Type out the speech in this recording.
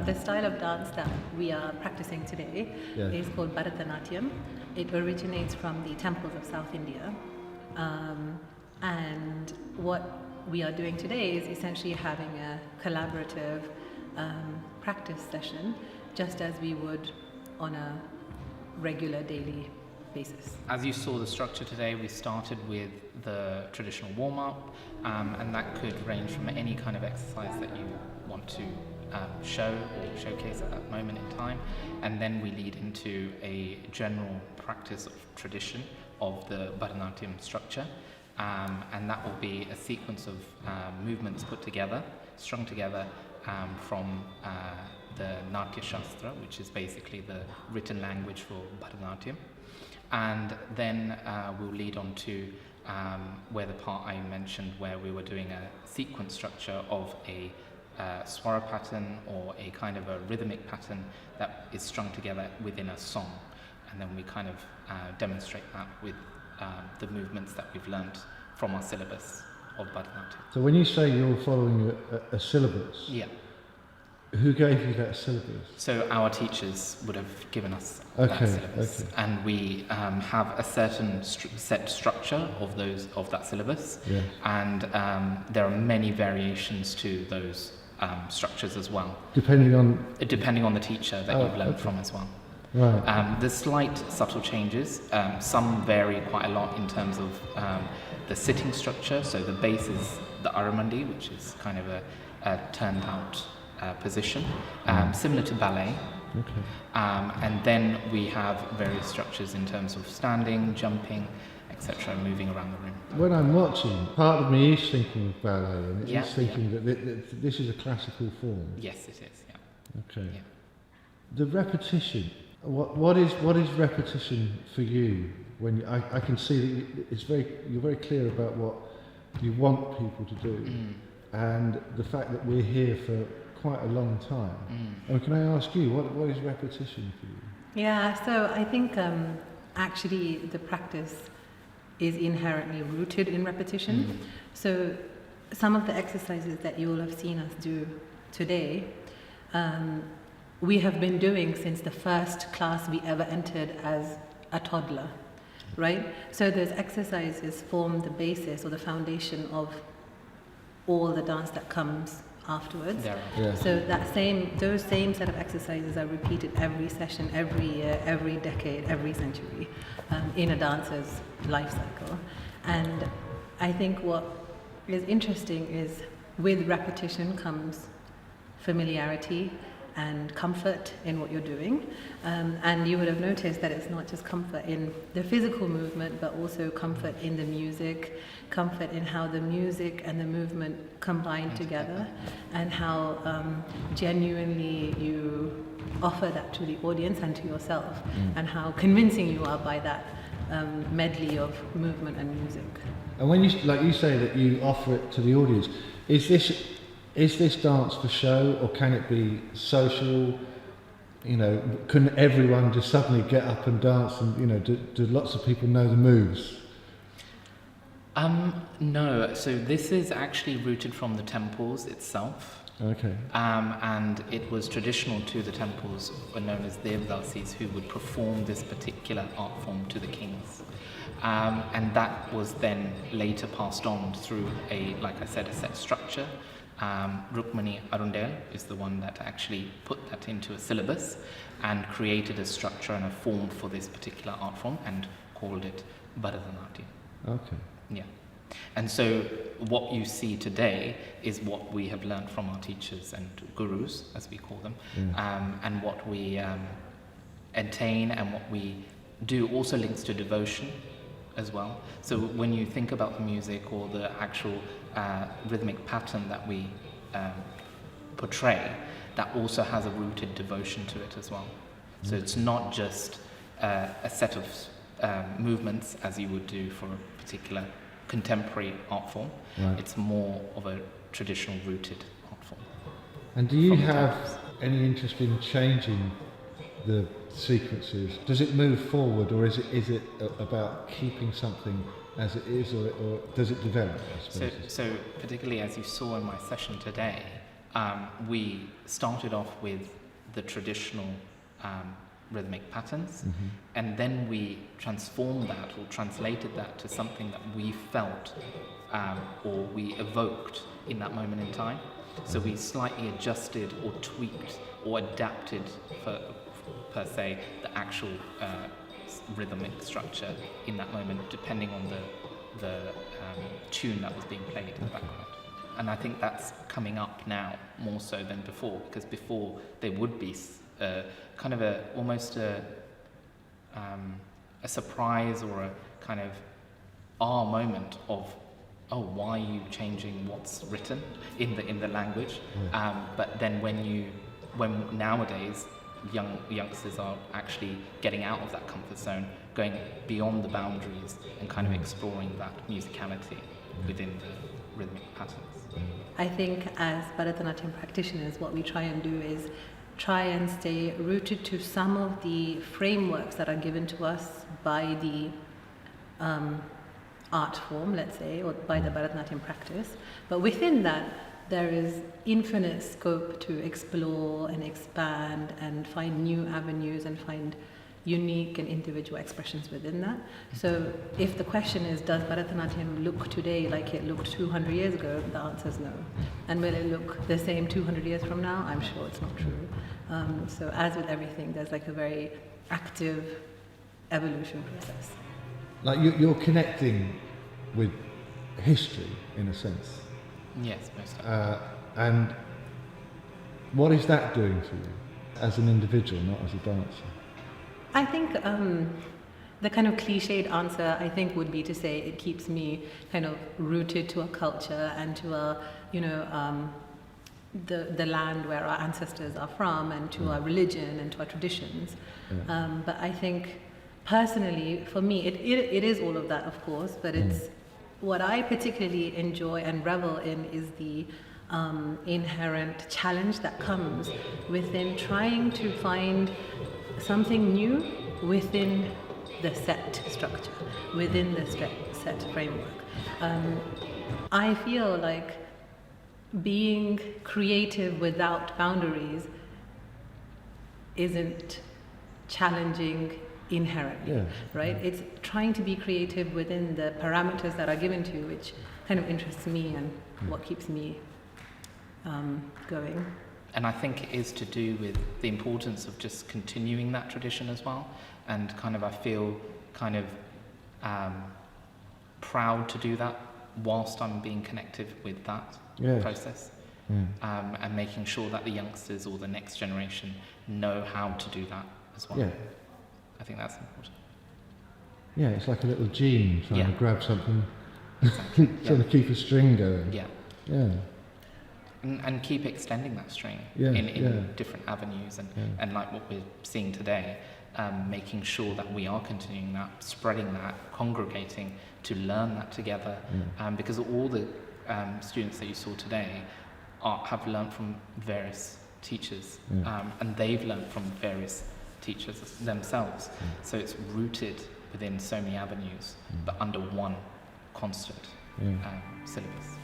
The style of dance that we are practicing today is called Bharatanatyam. It originates from the temples of South India. And what we are doing today is essentially having a collaborative practice session, just as we would on a regular daily basis. As you saw the structure today, we started with the traditional warm-up, and that could range from any kind of exercise that you want to show or showcase at that moment in time, and then we lead into a general practice of tradition of the Bharatanatyam structure, and that will be a sequence of movements put together, strung together from the Natya Shastra, which is basically the written language for Bharatanatyam, and then we'll lead on to where the part I mentioned where we were doing a sequence structure of a swara pattern or a kind of a rhythmic pattern that is strung together within a song, and then we kind of demonstrate that with the movements that we've learnt from our syllabus of Bharatanatyam. So when you say you're following a syllabus, who gave you that syllabus? So our teachers would have given us that syllabus, and we have a certain set structure of that syllabus, and there are many variations to those structures as well, depending on the teacher that you've learned from as well. Right. There's slight subtle changes. Some vary quite a lot in terms of the sitting structure. So the base is the Aramandi, which is kind of a turned out position, similar to ballet. Okay. And then we have various structures in terms of standing, jumping, etc., moving around the room. When I'm watching, part of me is thinking of ballet, and it is thinking that this is a classical form. Yes, it is. Yeah. Okay. Yeah. The repetition. What is repetition for you? When I can see that you're very clear about what you want people to do, and the fact that we're here for quite a long time. And can I ask you, what is repetition for you? Yeah, so I think actually the practice is inherently rooted in repetition. So some of the exercises that you will have seen us do today, we have been doing since the first class we ever entered as a toddler, right? So those exercises form the basis or the foundation of all the dance that comes afterwards. So those same set of exercises are repeated every session, every year, every decade, every century, in a dancer's life cycle. And I think what is interesting is with repetition comes familiarity and comfort in what you're doing, and you would have noticed that it's not just comfort in the physical movement, but also comfort in the music, comfort in how the music and the movement combine together, and how genuinely you offer that to the audience and to yourself, and how convincing you are by that medley of movement and music. And when you say that you offer it to the audience, is this dance for show, or can it be social? You know, can everyone just suddenly get up and dance, and do lots of people know the moves? No. So this is actually rooted from the temples itself. Okay. And it was traditional to the temples, were known as Devdasis, who would perform this particular art form to the kings. And that was then later passed on through like I said, a set structure. Rukmani Arundel is the one that actually put that into a syllabus and created a structure and a form for this particular art form and called it Bharatanatyam. Okay. Yeah. And so what you see today is what we have learned from our teachers and gurus, as we call them, and what we attain and what we do also links to devotion as well. So when you think about the music or the actual rhythmic pattern that we portray, that also has a rooted devotion to it as well. So it's not just a set of movements as you would do for a particular contemporary art form. Right. It's more of a traditional rooted art form. And do you have any interest in changing the sequences, does it move forward, or is it about keeping something as it is, or does it develop, I suppose? So particularly as you saw in my session today, we started off with the traditional rhythmic patterns, and then we transformed that or translated that to something that we felt or we evoked in that moment in time. So we slightly adjusted or tweaked or adapted, per se, the actual rhythmic structure in that moment, depending on the tune that was being played in the background. And I think that's coming up now more so than before, because before there would be kind of almost a surprise or a kind of moment of, oh, why are you changing what's written in the language? But then when nowadays youngsters are actually getting out of that comfort zone, going beyond the boundaries and kind of exploring that musicality within the rhythmic patterns. I think as Bharatanatyam practitioners, what we try and do is try and stay rooted to some of the frameworks that are given to us by the art form, let's say, or by the Bharatanatyam practice. But within that, there is infinite scope to explore and expand and find new avenues and find unique and individual expressions within that. So if the question is, does Bharatanatyam look today like it looked 200 years ago? The answer is no. And will it look the same 200 years from now? I'm sure it's not true. So as with everything, there's like a very active evolution process. Like you're connecting with history in a sense. Yes, most definitely. And what is that doing to you as an individual, not as a dancer? I think the kind of cliched answer, I think, would be to say it keeps me kind of rooted to a culture and to a, the land where our ancestors are from, and to our religion and to our traditions. But I think personally, for me, it is all of that, of course, but it's what I particularly enjoy and revel in is the inherent challenge that comes within trying to find something new within the set structure, within the set framework. I feel like being creative without boundaries isn't challenging inherently, right? It's trying to be creative within the parameters that are given to you, which kind of interests me and what keeps me going. And I think it is to do with the importance of just continuing that tradition as well. And kind of I feel kind of proud to do that whilst I'm being connected with that process. And making sure that the youngsters or the next generation know how to do that as well. Yeah. I think that's important. Yeah, it's like a little gene trying to grab something, exactly. trying to keep a string going. Yeah. And keep extending that string in different avenues and like what we're seeing today, making sure that we are continuing that, spreading that, congregating to learn that together, because all the students that you saw today have learned from various teachers, and they've learned from various teachers themselves. So it's rooted within so many avenues, but under one constant syllabus.